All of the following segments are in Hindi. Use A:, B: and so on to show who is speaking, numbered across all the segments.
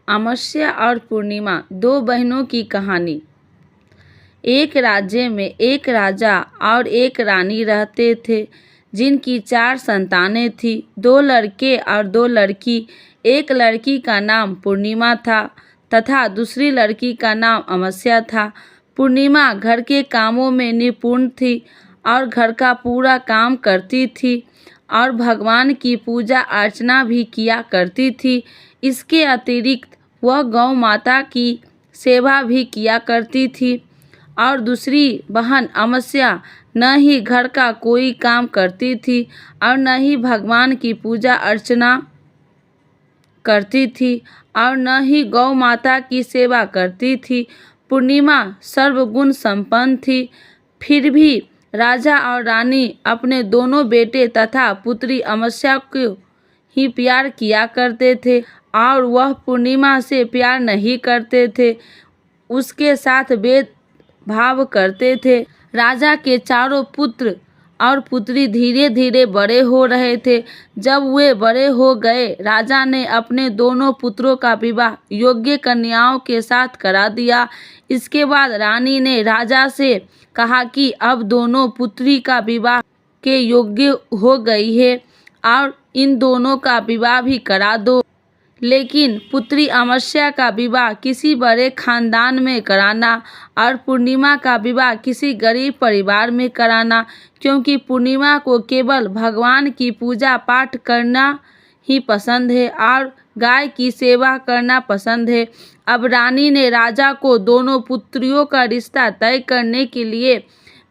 A: अमावस्या और पूर्णिमा, दो बहनों की कहानी। एक राज्य में एक राजा और एक रानी रहते थे, जिनकी 4 संतानें थीं, 2 लड़के और 2 लड़की। एक लड़की का नाम पूर्णिमा था तथा दूसरी लड़की का नाम अमावस्या था। पूर्णिमा घर के कामों में निपुण थी और घर का पूरा काम करती थी और भगवान की पूजा अर्चना भी किया करती थी। इसके अतिरिक्त वह गौ माता की सेवा भी किया करती थी। और दूसरी बहन अमावस्या न ही घर का कोई काम करती थी और न ही भगवान की पूजा अर्चना करती थी और न ही गौ माता की सेवा करती थी। पूर्णिमा सर्वगुण संपन्न थी, फिर भी राजा और रानी अपने दोनों बेटे तथा पुत्री अमावस्या को ही प्यार किया करते थे और वह पूर्णिमा से प्यार नहीं करते थे, उसके साथ भेदभाव करते थे। राजा के चारों पुत्र और पुत्री धीरे धीरे बड़े हो रहे थे। जब वे बड़े हो गए, राजा ने अपने दोनों पुत्रों का विवाह योग्य कन्याओं के साथ करा दिया। इसके बाद रानी ने राजा से कहा कि अब दोनों पुत्री का विवाह के योग्य हो गई है और इन दोनों का विवाह भी करा दो, लेकिन पुत्री अमावस्या का विवाह किसी बड़े खानदान में कराना और पूर्णिमा का विवाह किसी गरीब परिवार में कराना, क्योंकि पूर्णिमा को केवल भगवान की पूजा पाठ करना ही पसंद है और गाय की सेवा करना पसंद है। अब रानी ने राजा को दोनों पुत्रियों का रिश्ता तय करने के लिए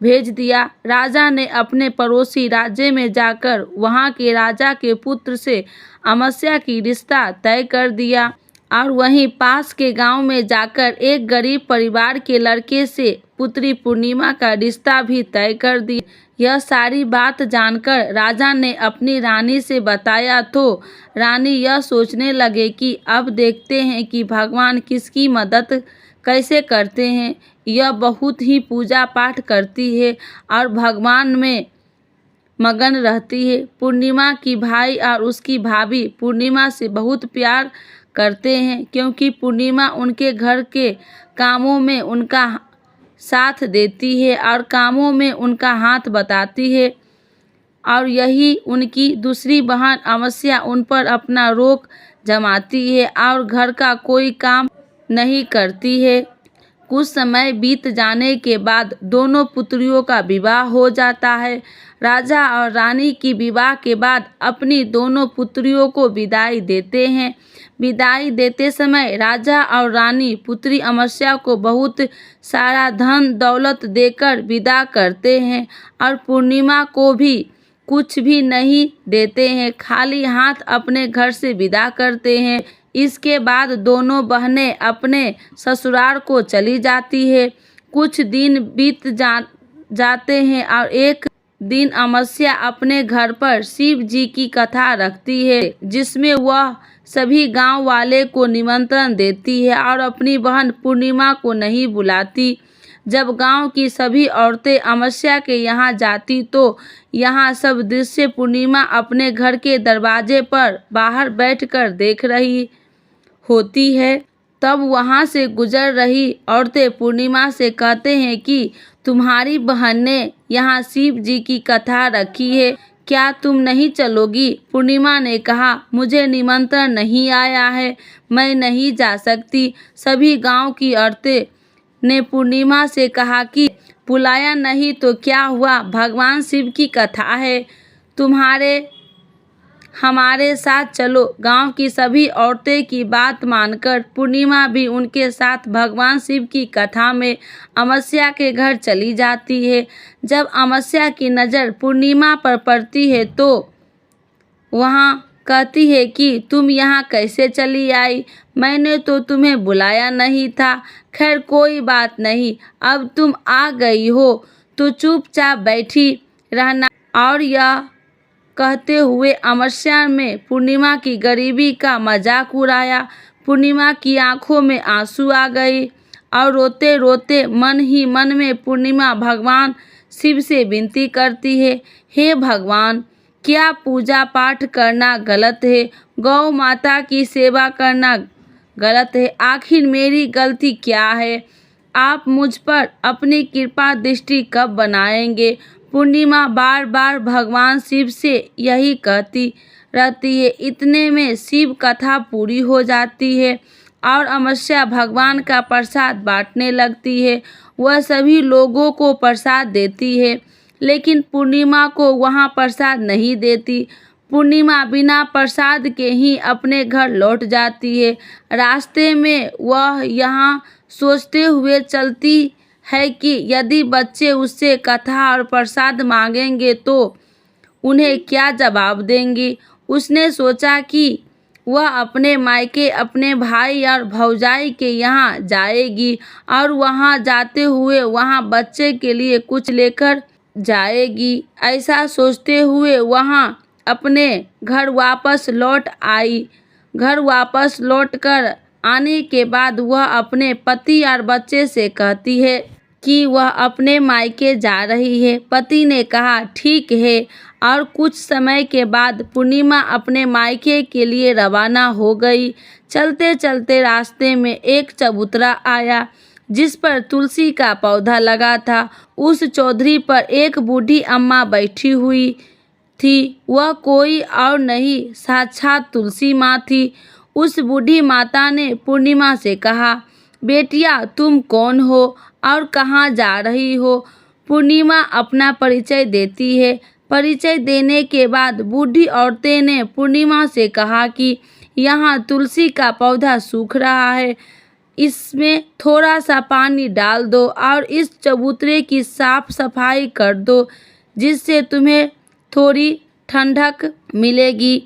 A: भेज दिया। राजा ने अपने पड़ोसी राज्य में जाकर वहां के राजा के पुत्र से अमावस्या की रिश्ता तय कर दिया और वहीं पास के गांव में जाकर एक गरीब परिवार के लड़के से पुत्री पूर्णिमा का रिश्ता भी तय कर दिया। यह सारी बात जानकर राजा ने अपनी रानी से बताया तो रानी यह सोचने लगे कि अब देखते हैं कि भगवान किसकी मदद कैसे करते हैं। यह बहुत ही पूजा पाठ करती है और भगवान में मगन रहती है। पूर्णिमा की भाई और उसकी भाभी पूर्णिमा से बहुत प्यार करते हैं, क्योंकि पूर्णिमा उनके घर के कामों में उनका साथ देती है और कामों में उनका हाथ बताती है, और यही उनकी दूसरी बहन अमावस्या उन पर अपना रोक जमाती है और घर का कोई काम नहीं करती है। कुछ समय बीत जाने के बाद दोनों पुत्रियों का विवाह हो जाता है। राजा और रानी की विवाह के बाद अपनी दोनों पुत्रियों को विदाई देते हैं। विदाई देते समय राजा और रानी पुत्री अमावस्या को बहुत सारा धन दौलत देकर विदा करते हैं और पूर्णिमा को भी कुछ भी नहीं देते हैं, खाली हाथ अपने घर से विदा करते हैं। इसके बाद दोनों बहनें अपने ससुराल को चली जाती है। कुछ दिन बीत जाते हैं और एक दिन अमावस्या अपने घर पर शिव जी की कथा रखती है, जिसमें वह सभी गांव वाले को निमंत्रण देती है और अपनी बहन पूर्णिमा को नहीं बुलाती। जब गांव की सभी औरतें अमावस्या के यहाँ जाती तो यहाँ सब दृश्य पूर्णिमा अपने घर के दरवाजे पर बाहर बैठकर देख रही होती है। तब वहाँ से गुजर रही औरतें पूर्णिमा से कहते हैं कि तुम्हारी बहन ने यहाँ शिव जी की कथा रखी है, क्या तुम नहीं चलोगी? पूर्णिमा ने कहा, मुझे निमंत्रण नहीं आया है, मैं नहीं जा सकती। सभी गांव की औरतें ने पूर्णिमा से कहा कि बुलाया नहीं तो क्या हुआ, भगवान शिव की कथा है, तुम्हारे हमारे साथ चलो। गांव की सभी औरतें की बात मानकर पूर्णिमा भी उनके साथ भगवान शिव की कथा में अमावस्या के घर चली जाती है। जब अमावस्या की नज़र पूर्णिमा पर पड़ती है तो वहाँ कहती है कि तुम यहाँ कैसे चली आई, मैंने तो तुम्हें बुलाया नहीं था। खैर कोई बात नहीं, अब तुम आ गई हो तो चुपचाप बैठी रहना। और यह कहते हुए अमावस्या में पूर्णिमा की गरीबी का मजाक उड़ाया। पूर्णिमा की आंखों में आंसू आ गई और रोते रोते मन ही मन में पूर्णिमा भगवान शिव से विनती करती है, हे भगवान, क्या पूजा पाठ करना गलत है? गौ माता की सेवा करना गलत है। आखिर मेरी गलती क्या है? आप मुझ पर अपनी कृपा दृष्टि कब बनाएंगे? पूर्णिमा बार बार भगवान शिव से यही कहती रहती है। इतने में शिव कथा पूरी हो जाती है और अमावस्या भगवान का प्रसाद बांटने लगती है। वह सभी लोगों को प्रसाद देती है, लेकिन पूर्णिमा को वहाँ प्रसाद नहीं देती। पूर्णिमा बिना प्रसाद के ही अपने घर लौट जाती है। रास्ते में वह यहाँ सोचते हुए चलती है कि यदि बच्चे उससे कथा और प्रसाद मांगेंगे तो उन्हें क्या जवाब देंगी। उसने सोचा कि वह अपने मायके अपने भाई और भौजाई के यहाँ जाएगी और वहाँ जाते हुए वहाँ बच्चे के लिए कुछ लेकर जाएगी। ऐसा सोचते हुए वहाँ अपने घर वापस लौट आई। घर वापस लौटकर आने के बाद वह अपने पति और बच्चे से कहती है कि वह अपने मायके जा रही है। पति ने कहा ठीक है, और कुछ समय के बाद पूर्णिमा अपने मायके के लिए रवाना हो गई। चलते चलते रास्ते में एक चबूतरा आया जिस पर तुलसी का पौधा लगा था। उस चौधरी पर एक बूढ़ी अम्मा बैठी हुई थी। वह कोई और नहीं, साक्षात तुलसी माँ थी। उस बूढ़ी माता ने पूर्णिमा से कहा, बेटिया तुम कौन हो और कहाँ जा रही हो? पूर्णिमा अपना परिचय देती है। परिचय देने के बाद बूढ़ी औरतें ने पूर्णिमा से कहा कि यहाँ तुलसी का पौधा सूख रहा है, इसमें थोड़ा सा पानी डाल दो और इस चबूतरे की साफ सफाई कर दो, जिससे तुम्हें थोड़ी ठंडक मिलेगी।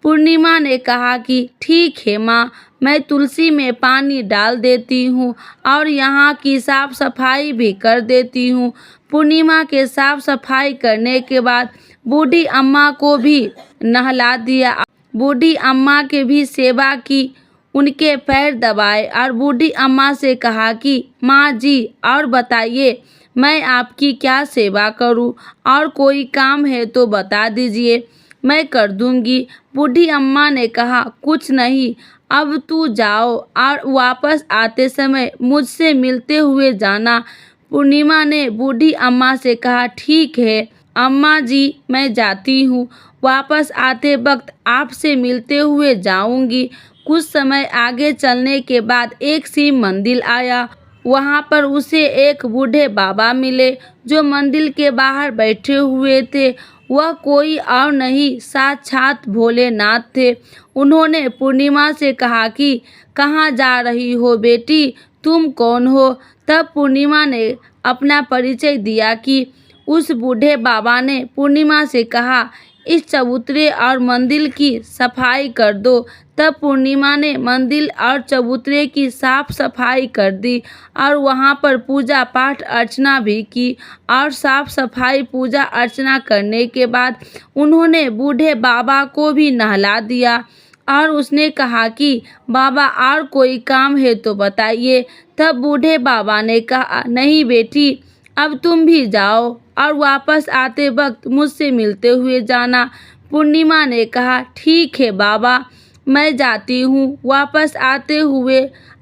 A: पूर्णिमा ने कहा कि ठीक है माँ, मैं तुलसी में पानी डाल देती हूँ और यहाँ की साफ सफाई भी कर देती हूँ। पूर्णिमा के साफ सफाई करने के बाद बूढ़ी अम्मा को भी नहला दिया। बूढ़ी अम्मा के भी सेवा की, उनके पैर दबाए और बूढ़ी अम्मा से कहा कि माँ जी और बताइए, मैं आपकी क्या सेवा करूँ? और कोई काम है तो बता दीजिए, मैं कर दूंगी। बूढ़ी अम्मा ने कहा कुछ नहीं, अब तू जाओ और वापस आते समय मुझसे मिलते हुए जाना। पूर्णिमा ने बूढ़ी अम्मा से कहा ठीक है अम्मा जी, मैं जाती हूँ, वापस आते वक्त आपसे मिलते हुए जाऊंगी। कुछ समय आगे चलने के बाद एक शिव मंदिर आया। वहाँ पर उसे एक बूढ़े बाबा मिले जो मंदिर के बाहर बैठे हुए थे। वह कोई और नहीं, साक्षात भोलेनाथ थे। उन्होंने पूर्णिमा से कहा कि कहाँ जा रही हो बेटी, तुम कौन हो? तब पूर्णिमा ने अपना परिचय दिया कि उस बूढ़े बाबा ने पूर्णिमा से कहा इस चबूतरे और मंदिर की सफाई कर दो। तब पूर्णिमा ने मंदिर और चबूतरे की साफ सफाई कर दी और वहाँ पर पूजा पाठ अर्चना भी की। और साफ सफाई पूजा अर्चना करने के बाद उन्होंने बूढ़े बाबा को भी नहला दिया और उसने कहा कि बाबा और कोई काम है तो बताइए। तब बूढ़े बाबा ने कहा नहीं बेटी, अब तुम भी जाओ और वापस आते वक्त मुझसे मिलते हुए जाना। पूर्णिमा ने कहा ठीक है बाबा, मैं जाती हूँ, वापस आते हुए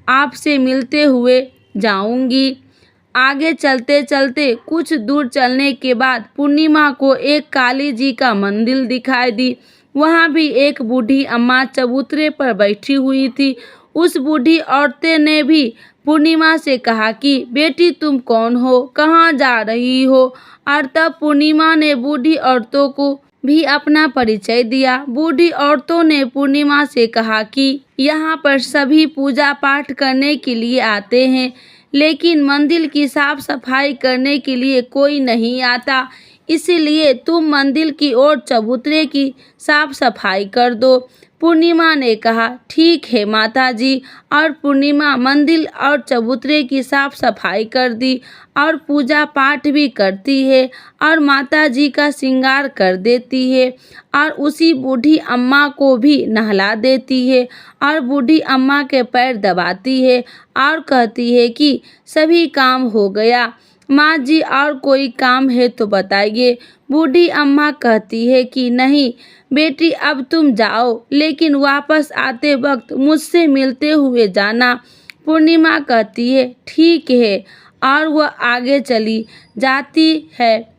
A: आपसे मिलते हुए जाऊंगी। आगे चलते चलते कुछ दूर चलने के बाद पूर्णिमा को एक काली जी का मंदिर दिखाई दी। वहाँ भी एक बूढ़ी अम्मा चबूतरे पर बैठी हुई थी। उस बूढ़ी औरतें ने भी पूर्णिमा से कहा कि बेटी तुम कौन हो, कहाँ जा रही हो? और तब पूर्णिमा ने बूढ़ी औरतों को भी अपना परिचय दिया। बूढ़ी औरतों ने पूर्णिमा से कहा कि यहाँ पर सभी पूजा पाठ करने के लिए आते हैं, लेकिन मंदिर की साफ सफाई करने के लिए कोई नहीं आता, इसीलिए तुम मंदिर की ओर चबूतरे की साफ सफाई कर दो। पूर्णिमा ने कहा ठीक है माता जी, और पूर्णिमा मंदिर और चबूतरे की साफ सफाई कर दी और पूजा पाठ भी करती है और माता जी का श्रृंगार कर देती है और उसी बूढ़ी अम्मा को भी नहला देती है और बूढ़ी अम्मा के पैर दबाती है और कहती है कि सभी काम हो गया। माँ जी और कोई काम है तो बताइए। बूढ़ी अम्मा कहती है कि नहीं बेटी अब तुम जाओ, लेकिन वापस आते वक्त मुझसे मिलते हुए जाना। पूर्णिमा कहती है ठीक है, और वह आगे चली जाती है।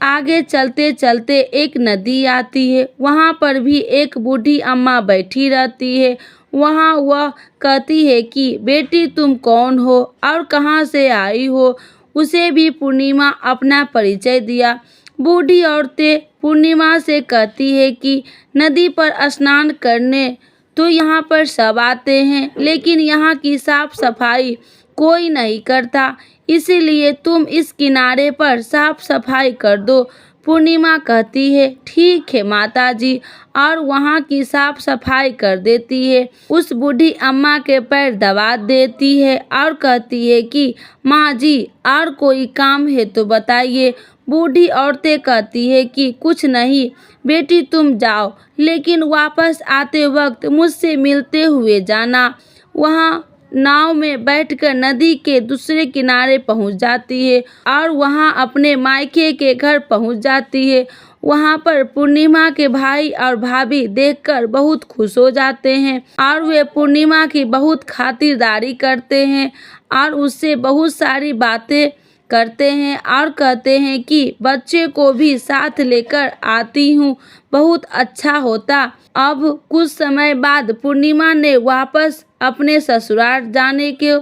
A: आगे चलते चलते एक नदी आती है। वहाँ पर भी एक बूढ़ी अम्मा बैठी रहती है। वहाँ वह कहती है कि बेटी तुम कौन हो और कहाँ से आई हो। उसे भी पूर्णिमा अपना परिचय दिया। बूढ़ी औरतें पूर्णिमा से कहती है कि नदी पर स्नान करने तो यहाँ पर सब आते हैं, लेकिन यहाँ की साफ सफाई कोई नहीं करता, इसीलिए तुम इस किनारे पर साफ सफाई कर दो। पूर्णिमा कहती है ठीक है माताजी, और वहाँ की साफ सफाई कर देती है। उस बूढ़ी अम्मा के पैर दबा देती है और कहती है कि माँ जी और कोई काम है तो बताइए। बूढ़ी औरतें कहती है कि कुछ नहीं बेटी तुम जाओ, लेकिन वापस आते वक्त मुझसे मिलते हुए जाना। वहाँ नाव में बैठकर नदी के दूसरे किनारे पहुंच जाती है और वहां अपने मायके के घर पहुंच जाती है। वहां पर पूर्णिमा के भाई और भाभी देखकर बहुत खुश हो जाते हैं और वे पूर्णिमा की बहुत खातिरदारी करते हैं और उससे बहुत सारी बातें करते हैं और कहते हैं कि बच्चे को भी साथ लेकर आती हूँ, बहुत अच्छा होता। अब कुछ समय बाद पूर्णिमा ने वापस अपने ससुराल जाने को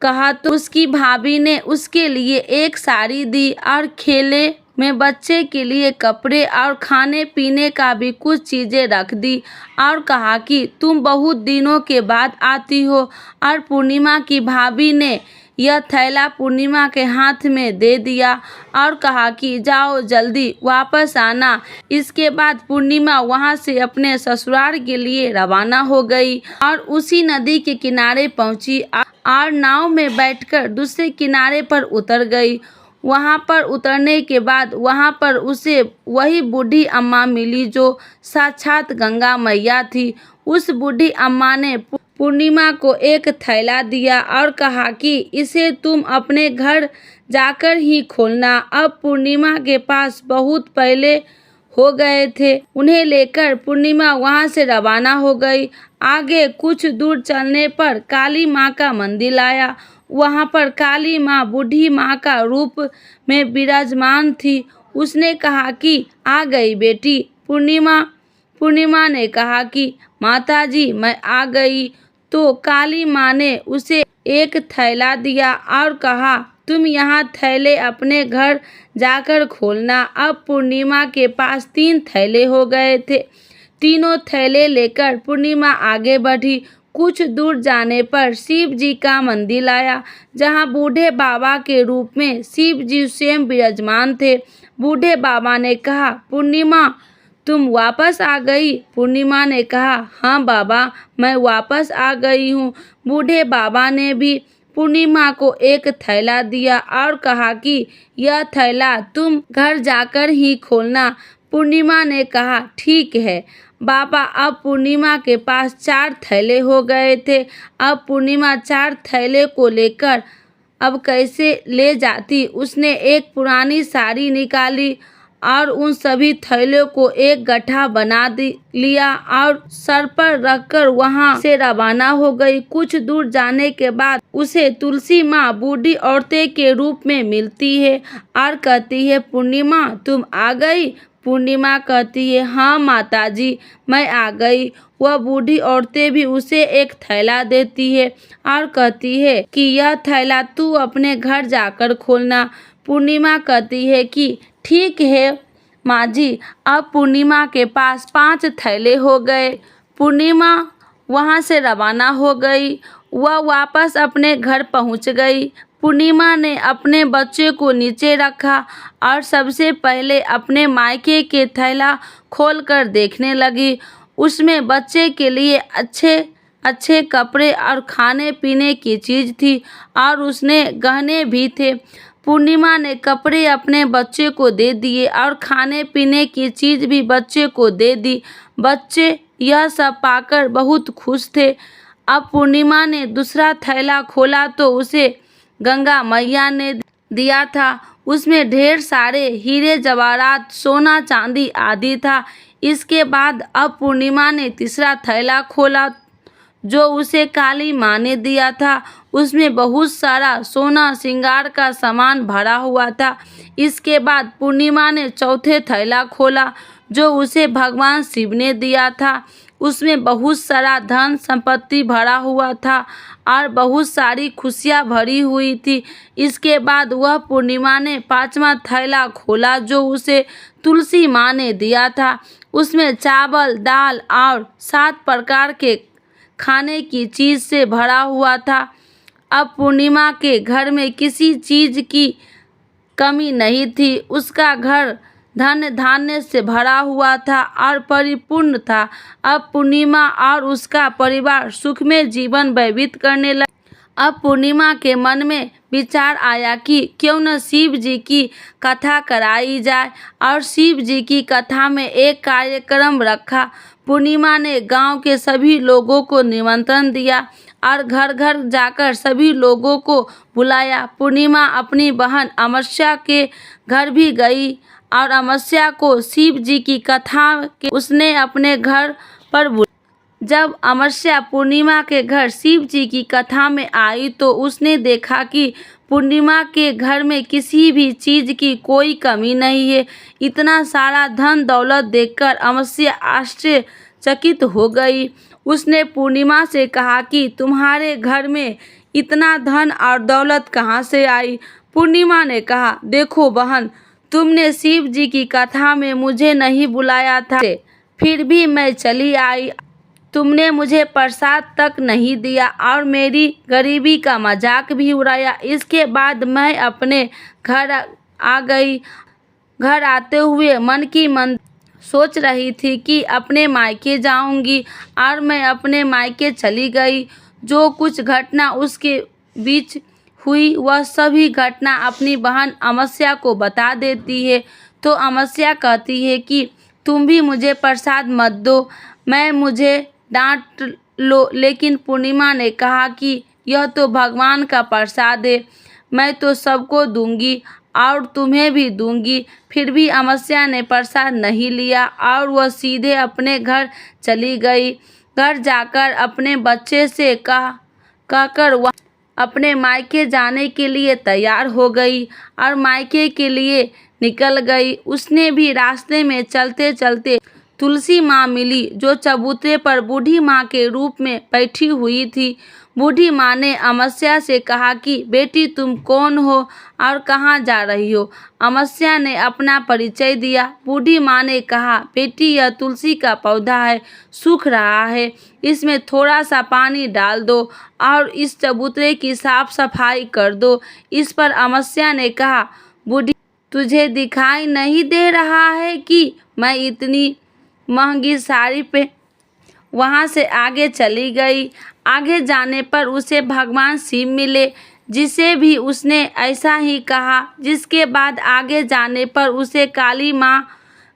A: कहा तो उसकी भाभी ने उसके लिए एक साड़ी दी और खेले में बच्चे के लिए कपड़े और खाने पीने का भी कुछ चीज़ें रख दी और कहा कि तुम बहुत दिनों के बाद आती हो। और पूर्णिमा की भाभी ने यह थैला पूर्णिमा के हाथ में दे दिया और कहा कि जाओ जल्दी वापस आना। इसके बाद पूर्णिमा वहां से अपने ससुराल के लिए रवाना हो गई और उसी नदी के किनारे पहुंची और नाव में बैठकर दूसरे किनारे पर उतर गई। वहां पर उतरने के बाद वहां पर उसे वही बूढ़ी अम्मा मिली जो साक्षात गंगा मैया थी। उस बूढ़ी अम्मा ने पूर्णिमा को एक थैला दिया और कहा कि इसे तुम अपने घर जाकर ही खोलना। अब पूर्णिमा के पास बहुत पहले हो गए थे। उन्हें लेकर पूर्णिमा वहां से रवाना हो गई। आगे कुछ दूर चलने पर काली माँ का मंदिर आया। वहां पर काली माँ बूढ़ी माँ का रूप में विराजमान थी। उसने कहा कि आ गई बेटी। पूर्णिमा ने कहा कि माताजी मैं आ गई। तो काली माँ ने उसे एक थैला दिया और कहा तुम यहाँ थैले अपने घर जाकर खोलना। अब पूर्णिमा के पास 3 थैले हो गए थे। तीनों थैले लेकर पूर्णिमा आगे बढ़ी। कुछ दूर जाने पर शिव जी का मंदिर आया, जहाँ बूढ़े बाबा के रूप में शिव जी स्वयं विराजमान थे। बूढ़े बाबा ने कहा पूर्णिमा तुम वापस आ गई। पूर्णिमा ने कहा हाँ बाबा मैं वापस आ गई हूँ। बूढ़े बाबा ने भी पूर्णिमा को एक थैला दिया और कहा कि यह थैला तुम घर जाकर ही खोलना। पूर्णिमा ने कहा ठीक है बाबा। अब पूर्णिमा के पास 4 थैले हो गए थे। अब पूर्णिमा 4 थैले को लेकर अब कैसे ले जाती। उसने एक पुरानी साड़ी निकाली और उन सभी थैलों को एक गड्ढा बना लिया और सर पर रखकर वहां से रवाना हो गई। कुछ दूर जाने के बाद उसे तुलसी माँ बूढ़ी औरतें के रूप में मिलती है और कहती है पूर्णिमा तुम आ गई। पूर्णिमा कहती है हाँ माताजी मैं आ गई। वह बूढ़ी औरतें भी उसे एक थैला देती है और कहती है कि यह थैला तू अपने घर जाकर खोलना। पूर्णिमा कहती है कि ठीक है माँ जी। अब पूर्णिमा के पास 5 थैले हो गए। पूर्णिमा वहाँ से रवाना हो गई। वह वापस अपने घर पहुँच गई। पूर्णिमा ने अपने बच्चे को नीचे रखा और सबसे पहले अपने मायके के थैला खोलकर देखने लगी। उसमें बच्चे के लिए अच्छे अच्छे कपड़े और खाने पीने की चीज़ थी और उसने गहने भी थे। पूर्णिमा ने कपड़े अपने बच्चे को दे दिए और खाने पीने की चीज़ भी बच्चे को दे दी। बच्चे यह सब पाकर बहुत खुश थे। अब पूर्णिमा ने दूसरा थैला खोला तो उसे गंगा मैया ने दिया था। उसमें ढेर सारे हीरे जवाहरात, सोना चांदी आदि था। इसके बाद अब पूर्णिमा ने तीसरा थैला खोला जो उसे काली माँ ने दिया था। उसमें बहुत सारा सोना श्रृंगार का सामान भरा हुआ था। इसके बाद पूर्णिमा ने चौथे थैला खोला जो उसे भगवान शिव ने दिया था। उसमें बहुत सारा धन संपत्ति भरा हुआ था और बहुत सारी खुशियाँ भरी हुई थी। इसके बाद वह पूर्णिमा ने पांचवा थैला खोला जो उसे तुलसी माँ ने दिया था। उसमें चावल, दाल और 7 प्रकार के खाने की चीज़ से भरा हुआ था। अब पूर्णिमा के घर में किसी चीज़ की कमी नहीं थी। उसका घर धन धान्य से भरा हुआ था और परिपूर्ण था। अब पूर्णिमा और उसका परिवार सुखमय जीवन व्यतीत करने लगा। अब पूर्णिमा के मन में विचार आया कि क्यों न शिव जी की कथा कराई जाए और शिव जी की कथा में एक कार्यक्रम रखा। पूर्णिमा ने गांव के सभी लोगों को निमंत्रण दिया और घर घर जाकर सभी लोगों को बुलाया। पूर्णिमा अपनी बहन अमावस्या के घर भी गई और अमावस्या को शिव जी की कथा के उसने अपने घर पर बुलाया। जब अमावस्या पूर्णिमा के घर शिव जी की कथा में आई तो उसने देखा कि पूर्णिमा के घर में किसी भी चीज़ की कोई कमी नहीं है। इतना सारा धन दौलत देखकर अमावस्या आश्चर्यचकित हो गई। उसने पूर्णिमा से कहा कि तुम्हारे घर में इतना धन और दौलत कहाँ से आई? पूर्णिमा ने कहा, देखो बहन, तुमने शिव जी की कथा में मुझे नहीं बुलाया था, फिर भी मैं चली आई। तुमने मुझे प्रसाद तक नहीं दिया और मेरी गरीबी का मजाक भी उड़ाया। इसके बाद मैं अपने घर आ गई। घर आते हुए मन की मन सोच रही थी कि अपने मायके जाऊंगी और मैं अपने मायके चली गई। जो कुछ घटना उसके बीच हुई वह सभी घटना अपनी बहन अमावस्या को बता देती है। तो अमावस्या कहती है कि तुम भी मुझे प्रसाद मत दो, मैं मुझे डांट लो। लेकिन पूर्णिमा ने कहा कि यह तो भगवान का प्रसाद है, मैं तो सबको दूंगी और तुम्हें भी दूंगी। फिर भी अमावस्या ने प्रसाद नहीं लिया और वह सीधे अपने घर चली गई। घर जाकर अपने बच्चे से कहकर वह अपने मायके जाने के लिए तैयार हो गई और मायके के लिए निकल गई। उसने भी रास्ते में चलते चलते तुलसी माँ मिली जो चबूतरे पर बूढ़ी माँ के रूप में बैठी हुई थी। बूढ़ी माँ ने अमावस्या से कहा कि बेटी तुम कौन हो और कहाँ जा रही हो? अमावस्या ने अपना परिचय दिया। बूढ़ी माँ ने कहा, बेटी यह तुलसी का पौधा है, सूख रहा है, इसमें थोड़ा सा पानी डाल दो और इस चबूतरे की साफ सफाई कर दो। इस पर अमावस्या ने कहा, बूढ़ी तुझे दिखाई नहीं दे रहा है कि मैं इतनी महंगी साड़ी पे? वहाँ से आगे चली गई। आगे जाने पर उसे भगवान शिव मिले जिसे भी उसने ऐसा ही कहा। जिसके बाद आगे जाने पर उसे काली माँ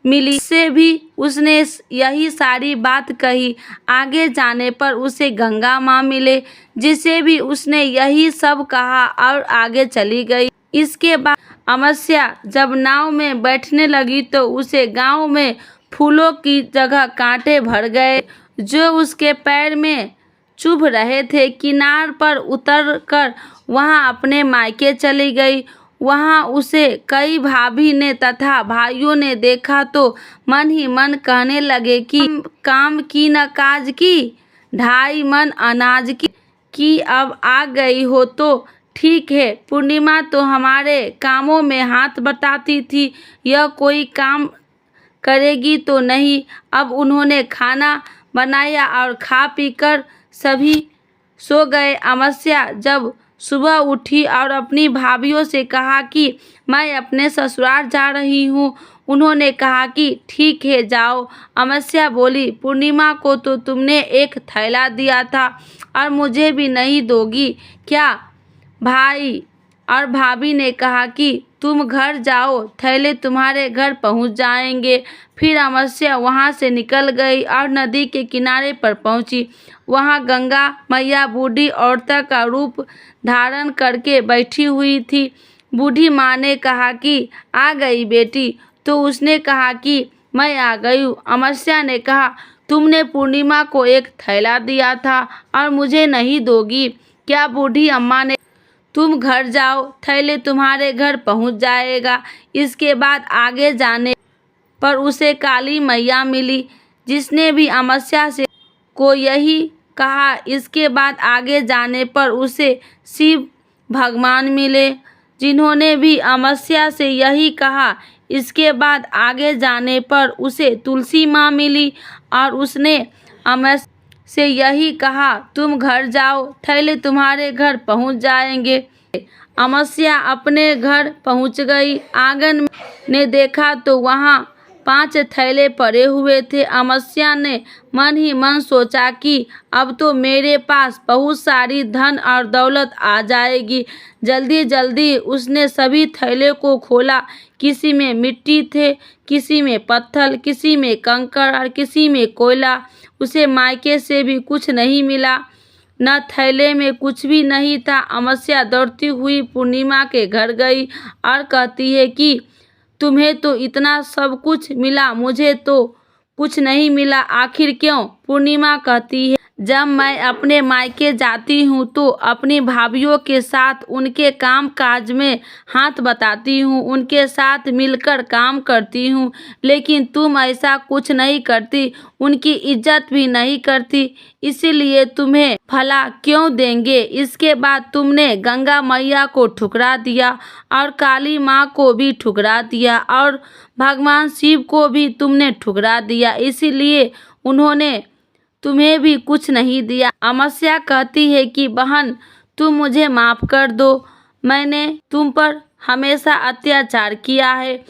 A: मिली, इससे भी उसने यही सारी बात कही। आगे जाने पर उसे गंगा माँ मिले जिसे भी उसने यही सब कहा और आगे चली गई। इसके बाद अमावस्या जब नाव में बैठने लगी तो उसे गांव में फूलों की जगह कांटे भर गए जो उसके पैर में चुभ रहे थे। किनार पर उतरकर वहां अपने मायके चली गई। वहां उसे कई भाभी ने तथा भाइयों ने देखा तो मन ही मन कहने लगे कि काम की न काज की, 2.5 मन अनाज की अब आ गई हो तो ठीक है। पूर्णिमा तो हमारे कामों में हाथ बटाती थी, यह कोई काम करेगी तो नहीं। अब उन्होंने खाना बनाया और खा पीकर सभी सो गए। अमावस्या जब सुबह उठी और अपनी भाभीयों से कहा कि मैं अपने ससुराल जा रही हूँ। उन्होंने कहा कि ठीक है जाओ। अमावस्या बोली, पूर्णिमा को तो तुमने एक थैला दिया था और मुझे भी नहीं दोगी क्या? भाई और भाभी ने कहा कि तुम घर जाओ, थैले तुम्हारे घर पहुंच जाएंगे। फिर अमावस्या वहां से निकल गई और नदी के किनारे पर पहुंची। वहां गंगा मैया बूढ़ी औरत का रूप धारण करके बैठी हुई थी। बूढ़ी माँ ने कहा कि आ गई बेटी, तो उसने कहा कि मैं आ गई हूँ। अमावस्या ने कहा, तुमने पूर्णिमा को एक थैला दिया था और मुझे नहीं दोगी क्या? बूढ़ी अम्मा ने, तुम घर जाओ, थैले तुम्हारे घर पहुँच जाएगा। इसके बाद आगे जाने पर उसे काली मैया मिली, जिसने भी अमावस्या से को यही कहा। इसके बाद आगे जाने पर उसे शिव भगवान मिले, जिन्होंने भी अमावस्या से यही कहा। इसके बाद आगे जाने पर उसे तुलसी माँ मिली और उसने अमावस्या से यही कहा, तुम घर जाओ, थैले तुम्हारे घर पहुँच जाएंगे। अमावस्या अपने घर पहुँच गई। आंगन ने देखा तो वहाँ 5 थैले पड़े हुए थे। अमावस्या ने मन ही मन सोचा कि अब तो मेरे पास बहुत सारी धन और दौलत आ जाएगी। जल्दी जल्दी उसने सभी थैले को खोला। किसी में मिट्टी थे, किसी में पत्थर, किसी में कंकड़ और किसी में कोयला। उसे मायके से भी कुछ नहीं मिला, न थैले में कुछ भी नहीं था। अमावस्या दौड़ती हुई पूर्णिमा के घर गई और कहती है कि तुम्हें तो इतना सब कुछ मिला, मुझे तो कुछ नहीं मिला, आखिर क्यों? पूर्णिमा कहती है, जब मैं अपने मायके जाती हूँ तो अपनी भाभीियों के साथ उनके काम काज में हाथ बटाती हूँ, उनके साथ मिलकर काम करती हूँ, लेकिन तुम ऐसा कुछ नहीं करती, उनकी इज्जत भी नहीं करती, इसीलिए तुम्हें भला क्यों देंगे? इसके बाद तुमने गंगा मैया को ठुकरा दिया और काली माँ को भी ठुकरा दिया और भगवान शिव को भी तुमने ठुकरा दिया, इसीलिए उन्होंने तुम्हें भी कुछ नहीं दिया। अमावस्या कहती है कि बहन, तुम मुझे माफ़ कर दो, मैंने तुम पर हमेशा अत्याचार किया है,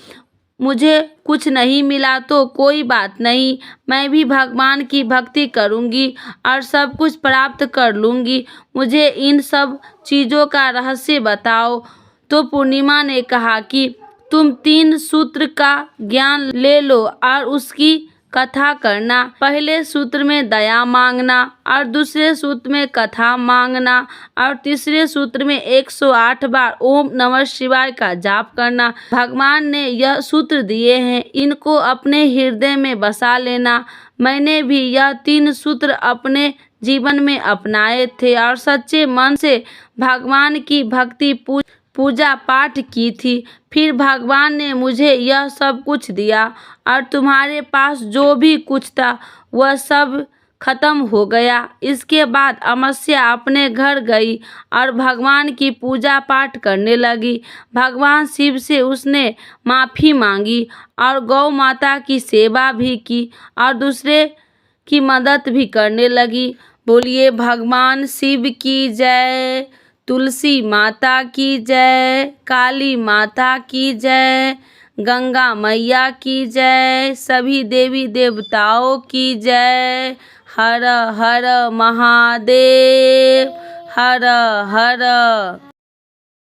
A: मुझे कुछ नहीं मिला तो कोई बात नहीं, मैं भी भगवान की भक्ति करूंगी और सब कुछ प्राप्त कर लूंगी, मुझे इन सब चीज़ों का रहस्य बताओ। तो पूर्णिमा ने कहा कि तुम 3 सूत्र का ज्ञान ले लो और उसकी कथा करना। पहले सूत्र में दया मांगना और दूसरे सूत्र में कथा मांगना और तीसरे सूत्र में 108 बार ओम नमः शिवाय का जाप करना। भगवान ने यह सूत्र दिए हैं, इनको अपने हृदय में बसा लेना। मैंने भी यह 3 सूत्र अपने जीवन में अपनाए थे और सच्चे मन से भगवान की भक्ति पूजा पाठ की थी। फिर भगवान ने मुझे यह सब कुछ दिया और तुम्हारे पास जो भी कुछ था वह सब खत्म हो गया। इसके बाद अमावस्या अपने घर गई और भगवान की पूजा पाठ करने लगी। भगवान शिव से उसने माफ़ी मांगी और गौ माता की सेवा भी की और दूसरे की मदद भी करने लगी। बोलिए भगवान शिव की जय, तुलसी माता की जय, काली माता की जय, गंगा मैया की जय, सभी देवी देवताओं की जय। हर हर महादेव, हर हर